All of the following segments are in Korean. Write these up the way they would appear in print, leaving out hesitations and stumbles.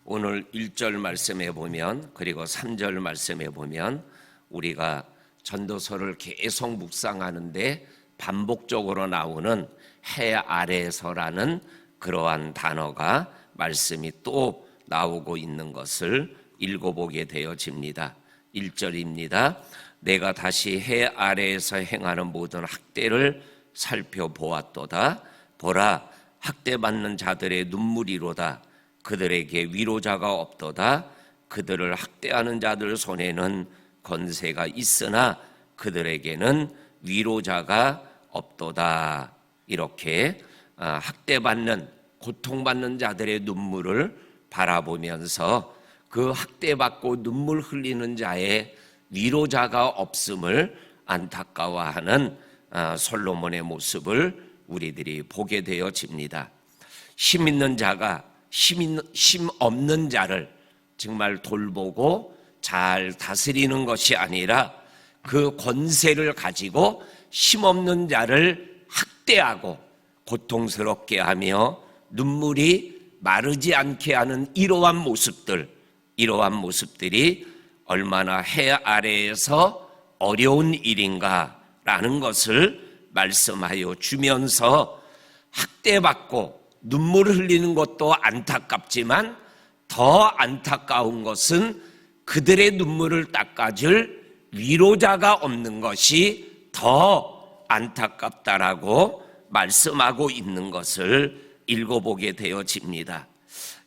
오늘 1절 말씀에 보면, 그리고 3절 말씀에 보면 우리가 전도서를 계속 묵상하는데 반복적으로 나오는 해 아래에서라는 그러한 단어가 말씀이 또 나오고 있는 것을 읽어보게 되어집니다. 1절입니다. 내가 다시 해 아래에서 행하는 모든 학대를 살펴보았도다. 보라, 학대받는 자들의 눈물이로다. 그들에게 위로자가 없도다. 그들을 학대하는 자들 손에는 권세가 있으나 그들에게는 위로자가 없도다. 이렇게 학대받는, 고통받는 자들의 눈물을 바라보면서 그 학대받고 눈물 흘리는 자의 위로자가 없음을 안타까워하는 솔로몬의 모습을 우리들이 보게 되어집니다. 힘 있는 자가 힘 없는 자를 정말 돌보고 잘 다스리는 것이 아니라 그 권세를 가지고 힘 없는 자를 학대하고 고통스럽게 하며 눈물이 마르지 않게 하는 이러한 모습들이 얼마나 해 아래에서 어려운 일인가라는 것을 말씀하여 주면서 학대받고 눈물 흘리는 것도 안타깝지만 더 안타까운 것은 그들의 눈물을 닦아줄 위로자가 없는 것이 더 안타깝다라고 말씀하고 있는 것을 읽어보게 되어집니다.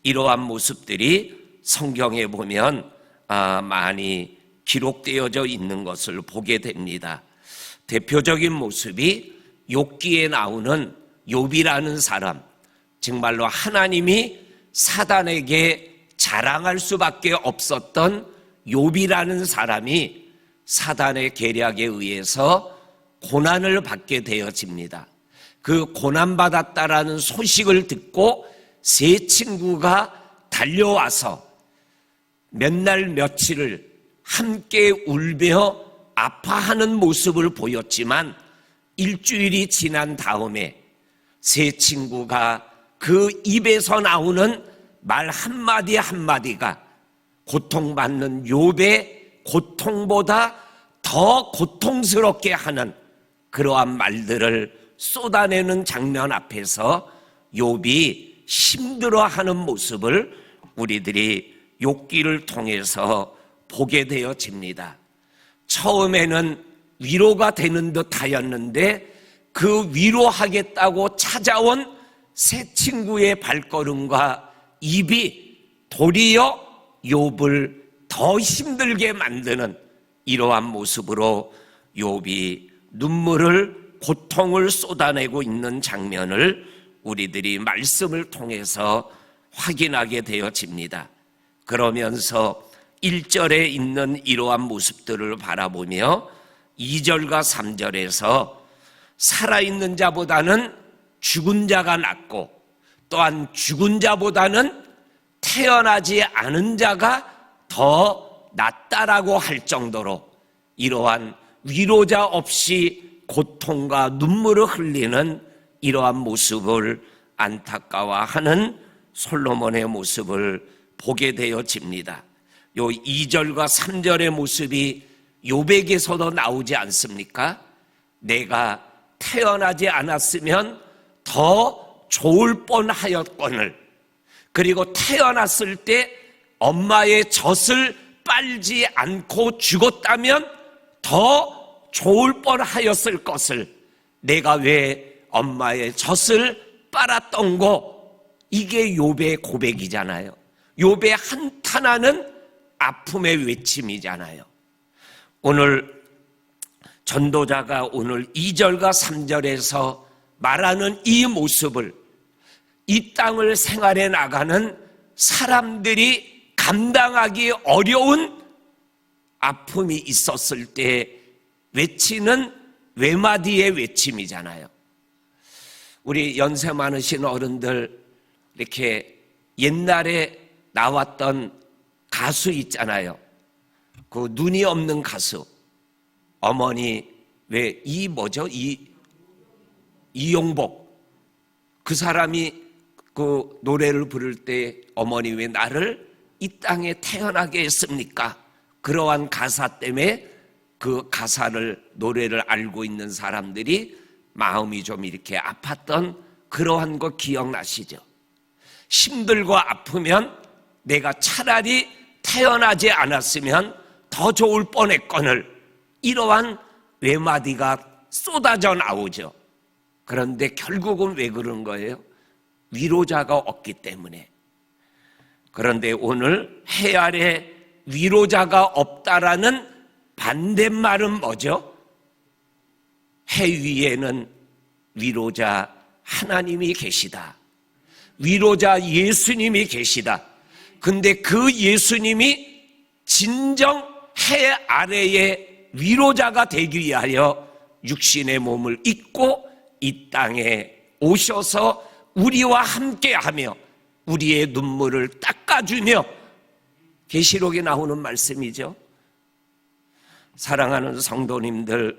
이러한 모습들이 성경에 보면 많이 기록되어져 있는 것을 보게 됩니다. 대표적인 모습이 욥기에 나오는 욥이라는 사람, 정말로 하나님이 사단에게 자랑할 수밖에 없었던 욥이라는 사람이 사단의 계략에 의해서 고난을 받게 되어집니다. 그 고난받았다라는 소식을 듣고 세 친구가 달려와서 몇 날 며칠을 함께 울며 아파하는 모습을 보였지만 일주일이 지난 다음에 세 친구가 그 입에서 나오는 말 한마디 한마디가 고통받는 욥의 고통보다 더 고통스럽게 하는 그러한 말들을 쏟아내는 장면 앞에서 욥이 힘들어하는 모습을 우리들이 욥기를 통해서 보게 되어집니다. 처음에는 위로가 되는 듯 하였는데 그 위로하겠다고 찾아온 세 친구의 발걸음과 입이 도리어 욥을 더 힘들게 만드는 이러한 모습으로 욥이 눈물을, 고통을 쏟아내고 있는 장면을 우리들이 말씀을 통해서 확인하게 되어집니다. 그러면서 1절에 있는 이러한 모습들을 바라보며 2절과 3절에서 살아있는 자보다는 죽은 자가 낫고 또한 죽은 자보다는 태어나지 않은 자가 더 낫다라고 할 정도로 이러한 위로자 없이 고통과 눈물을 흘리는 이러한 모습을 안타까워하는 솔로몬의 모습을 보게 되어집니다. 요 2절과 3절의 모습이 욥에게서도 나오지 않습니까? 내가 태어나지 않았으면 더 좋을 뻔하였거늘, 그리고 태어났을 때 엄마의 젖을 빨지 않고 죽었다면 더 좋을 뻔하였을 것을 내가 왜 엄마의 젖을 빨았던고. 이게 욥의 고백이잖아요. 욥의 한탄하는 아픔의 외침이잖아요. 오늘 전도자가 오늘 2절과 3절에서 말하는 이 모습을 이 땅을 생활해 나가는 사람들이 감당하기 어려운 아픔이 있었을 때 외치는 외마디의 외침이잖아요. 우리 연세 많으신 어른들 이렇게 옛날에 나왔던 가수 있잖아요. 그 눈이 없는 가수. 어머니 왜 이용복 그 사람이 그 노래를 부를 때 어머니 왜 나를 이 땅에 태어나게 했습니까? 그러한 가사 때문에 그 가사를 노래를 알고 있는 사람들이 마음이 좀 이렇게 아팠던 그러한 거 기억나시죠? 힘들고 아프면 내가 차라리 태어나지 않았으면 더 좋을 뻔했거늘, 이러한 외마디가 쏟아져 나오죠. 그런데 결국은 왜 그런 거예요? 위로자가 없기 때문에. 그런데 오늘 해 아래 위로자가 없다라는 반대말은 뭐죠? 해 위에는 위로자 하나님이 계시다. 위로자 예수님이 계시다. 근데 그 예수님이 진정 해 아래의 위로자가 되기 위하여 육신의 몸을 입고 이 땅에 오셔서 우리와 함께하며 우리의 눈물을 닦아주며, 계시록에 나오는 말씀이죠. 사랑하는 성도님들,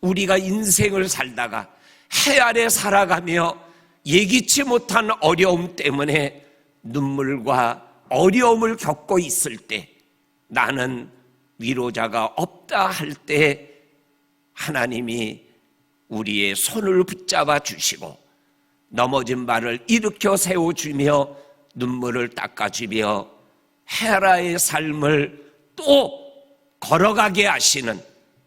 우리가 인생을 살다가 해 아래 살아가며 예기치 못한 어려움 때문에 눈물과 어려움을 겪고 있을 때, 나는 위로자가 없다 할 때 하나님이 우리의 손을 붙잡아 주시고 넘어진 발을 일으켜 세워주며 눈물을 닦아주며 헤라의 삶을 또 걸어가게 하시는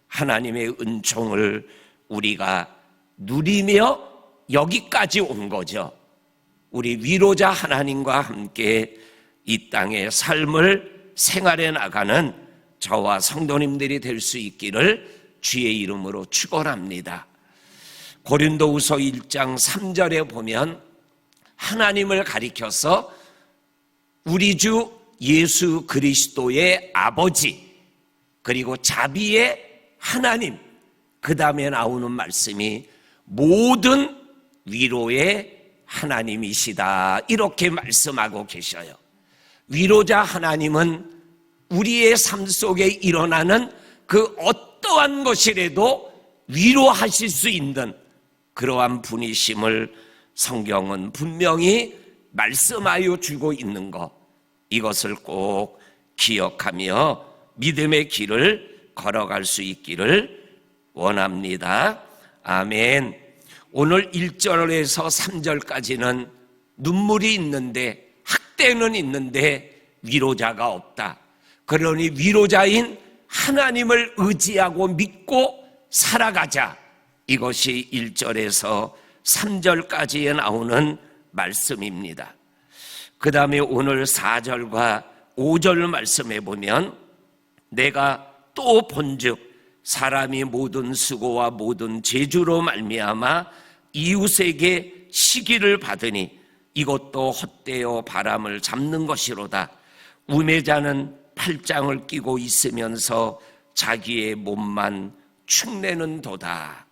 하나님의 은총을 우리가 누리며 여기까지 온 거죠. 우리 위로자 하나님과 함께 이 땅의 삶을 생활해 나가는 저와 성도님들이 될 수 있기를 주의 이름으로 축원합니다. 고린도후서 1장 3절에 보면 하나님을 가리켜서 우리 주 예수 그리스도의 아버지, 그리고 자비의 하나님, 그 다음에 나오는 말씀이 모든 위로의 하나님이시다, 이렇게 말씀하고 계셔요. 위로자 하나님은 우리의 삶 속에 일어나는 그 어떠한 것이라도 위로하실 수 있는 그러한 분이심을 성경은 분명히 말씀하여 주고 있는 것, 이것을 꼭 기억하며 믿음의 길을 걸어갈 수 있기를 원합니다. 아멘. 오늘 1절에서 3절까지는 눈물이 있는데, 학대는 있는데 위로자가 없다. 그러니 위로자인 하나님을 의지하고 믿고 살아가자. 이것이 1절에서 3절까지에 나오는 말씀입니다. 그 다음에 오늘 4절과 5절 말씀해 보면, 내가 또 본즉 사람이 모든 수고와 모든 재주로 말미암아 이웃에게 시기를 받으니 이것도 헛되어 바람을 잡는 것이로다. 우매자는 팔짱을 끼고 있으면서 자기의 몸만 축내는 도다.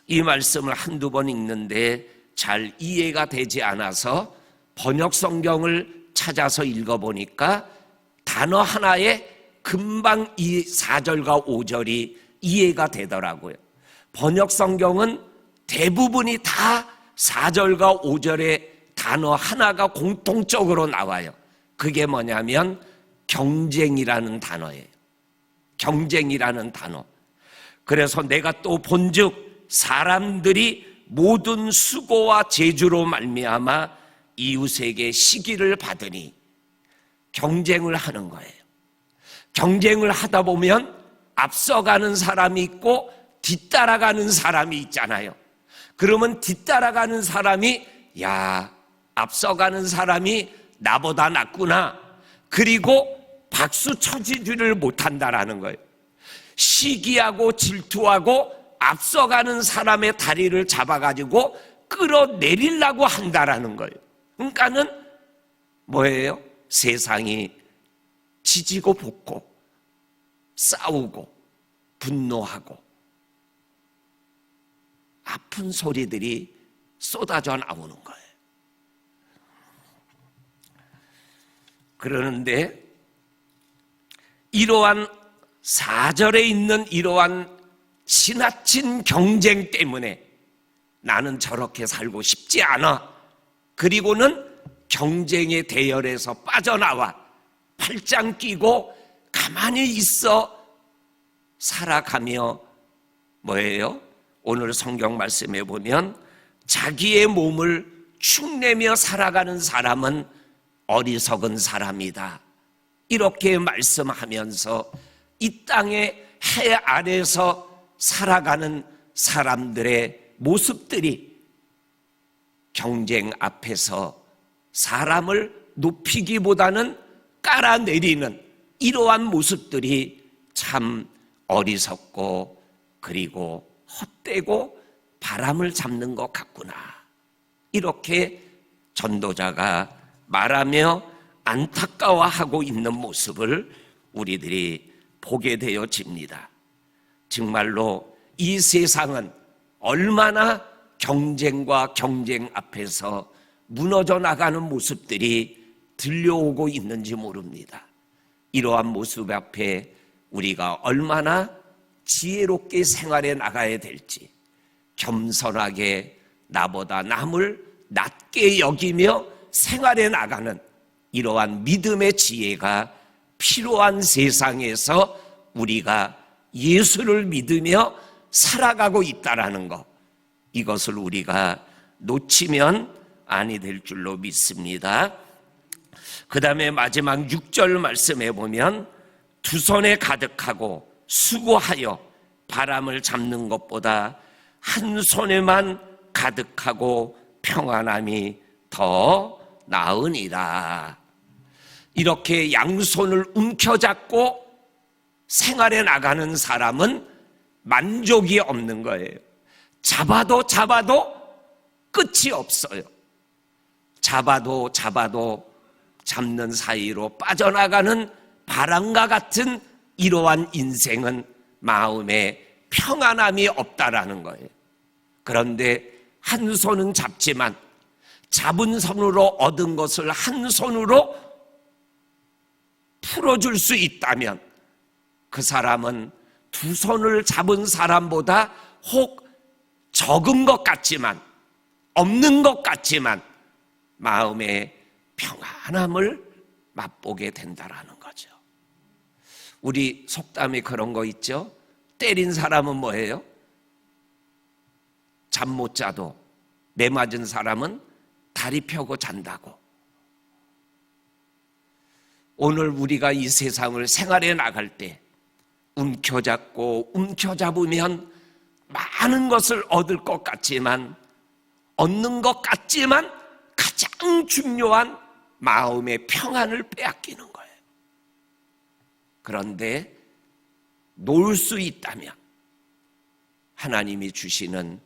이 말씀을 한두 번 읽는데 잘 이해가 되지 않아서 번역 성경을 찾아서 읽어보니까 단어 하나에 금방 이 4절과 5절이 이해가 되더라고요. 번역 성경은 대부분이 다 4절과 5절의 단어 하나가 공통적으로 나와요. 그게 뭐냐면 경쟁이라는 단어예요. 경쟁이라는 단어. 그래서 내가 또 본즉 사람들이 모든 수고와 재주로 말미암아 이웃에게 시기를 받으니, 경쟁을 하는 거예요. 경쟁을 하다 보면 앞서가는 사람이 있고 뒤따라가는 사람이 있잖아요. 그러면 뒤따라가는 사람이, 야, 앞서가는 사람이 나보다 낫구나, 그리고 박수 쳐주지를 못한다라는 거예요. 시기하고 질투하고 앞서가는 사람의 다리를 잡아가지고 끌어내리려고 한다라는 거예요. 그러니까는 뭐예요? 세상이 지지고 볶고 싸우고 분노하고 아픈 소리들이 쏟아져 나오는 거예요. 그러는데 이러한 4절에 있는 이러한 지나친 경쟁 때문에 나는 저렇게 살고 싶지 않아, 그리고는 경쟁의 대열에서 빠져나와 팔짱 끼고 가만히 있어 살아가며 뭐예요? 오늘 성경 말씀에 보면 자기의 몸을 축내며 살아가는 사람은 어리석은 사람이다, 이렇게 말씀하면서 이 땅의 해 아래서 살아가는 사람들의 모습들이 경쟁 앞에서 사람을 높이기보다는 깔아내리는 이러한 모습들이 참 어리석고 그리고 헛되고 바람을 잡는 것 같구나, 이렇게 전도자가 말하며 안타까워하고 있는 모습을 우리들이 보게 되어집니다. 정말로 이 세상은 얼마나 경쟁과 경쟁 앞에서 무너져 나가는 모습들이 들려오고 있는지 모릅니다. 이러한 모습 앞에 우리가 얼마나 지혜롭게 생활해 나가야 될지, 겸손하게 나보다 남을 낮게 여기며 생활해 나가는 이러한 믿음의 지혜가 필요한 세상에서 우리가 예수를 믿으며 살아가고 있다라는 것, 이것을 우리가 놓치면 아니 될 줄로 믿습니다. 그 다음에 마지막 6절 말씀해 보면 두 손에 가득하고 수고하여 바람을 잡는 것보다 한 손에만 가득하고 평안함이 더 나으니라. 이렇게 양손을 움켜잡고 생활해 나가는 사람은 만족이 없는 거예요. 잡아도 끝이 없어요. 잡아도 잡는 사이로 빠져나가는 바람과 같은 이러한 인생은 마음에 평안함이 없다라는 거예요. 그런데 한 손은 잡지만 잡은 손으로 얻은 것을 한 손으로 풀어줄 수 있다면 그 사람은 두 손을 잡은 사람보다 혹 적은 것 같지만, 없는 것 같지만 마음의 평안함을 맛보게 된다라는 거죠. 우리 속담에 그런 거 있죠? 때린 사람은 뭐예요? 잠 못 자도 매 맞은 사람은 다리 펴고 잔다고. 오늘 우리가 이 세상을 생활해 나갈 때 움켜잡으면 많은 것을 얻을 것 같지만, 얻는 것 같지만 가장 중요한 마음의 평안을 빼앗기는 거예요. 그런데 놓을 수 있다면 하나님이 주시는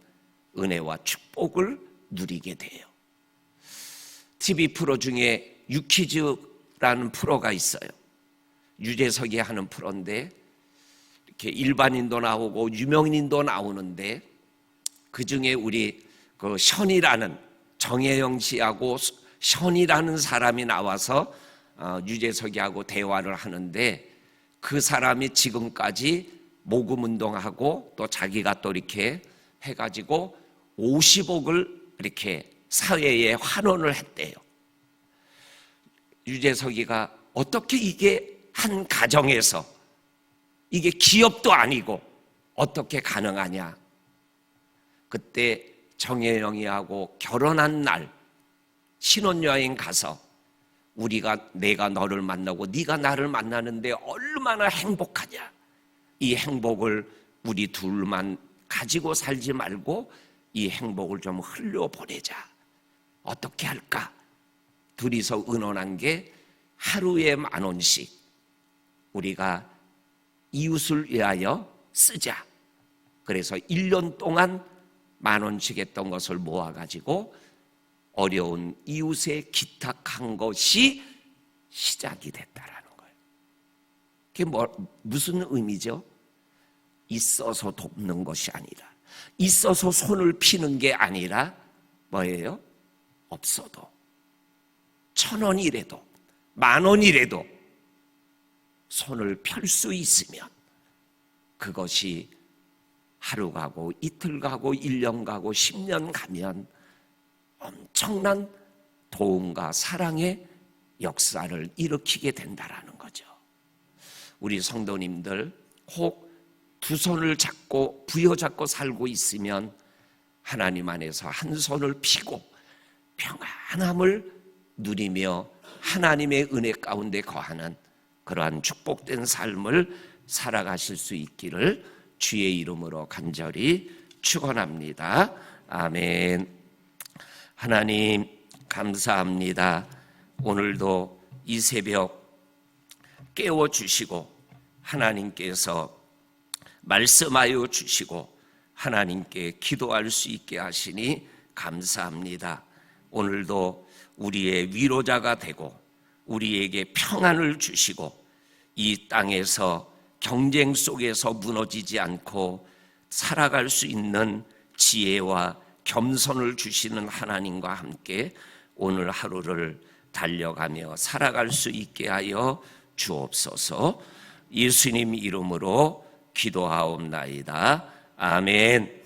은혜와 축복을 누리게 돼요. TV 프로 중에 유퀴즈라는 프로가 있어요. 유재석이 하는 프로인데 이렇게 일반인도 나오고 유명인도 나오는데, 그 중에 우리 그 션이라는, 정혜영 씨하고 션이라는 사람이 나와서 유재석이하고 대화를 하는데, 그 사람이 지금까지 모금 운동하고 또 자기가 또 이렇게 해가지고 50억을 이렇게 사회에 환원을 했대요. 유재석이가 어떻게 이게 한 가정에서, 이게 기업도 아니고 어떻게 가능하냐. 그때 정혜영이하고 결혼한 날 신혼여행 가서 내가 너를 만나고 네가 나를 만나는데 얼마나 행복하냐. 이 행복을 우리 둘만 가지고 살지 말고 이 행복을 좀 흘려보내자. 어떻게 할까? 둘이서 의논한 게 하루에 10,000원씩 우리가 이웃을 위하여 쓰자. 그래서 1년 동안 10,000원씩 했던 것을 모아가지고 어려운 이웃에 기탁한 것이 시작이 됐다라는 거예요. 그게 무슨 의미죠? 있어서 돕는 것이 아니라, 있어서 손을 피는 게 아니라 뭐예요? 없어도 1,000원이라도 10,000원이라도 손을 펼 수 있으면 그것이 하루 가고 이틀 가고 1년 가고 10년 가면 엄청난 도움과 사랑의 역사를 일으키게 된다라는 거죠. 우리 성도님들 혹 두 손을 잡고 부여잡고 살고 있으면 하나님 안에서 한 손을 펴고 평안함을 누리며 하나님의 은혜 가운데 거하는 그러한 축복된 삶을 살아가실 수 있기를 주의 이름으로 간절히 축원합니다. 아멘. 하나님 감사합니다. 오늘도 이 새벽 깨워주시고 하나님께서 말씀하여 주시고 하나님께 기도할 수 있게 하시니 감사합니다. 오늘도 우리의 위로자가 되고 우리에게 평안을 주시고 이 땅에서 경쟁 속에서 무너지지 않고 살아갈 수 있는 지혜와 겸손을 주시는 하나님과 함께 오늘 하루를 달려가며 살아갈 수 있게 하여 주옵소서. 예수님 이름으로 기도하옵나이다. 아멘.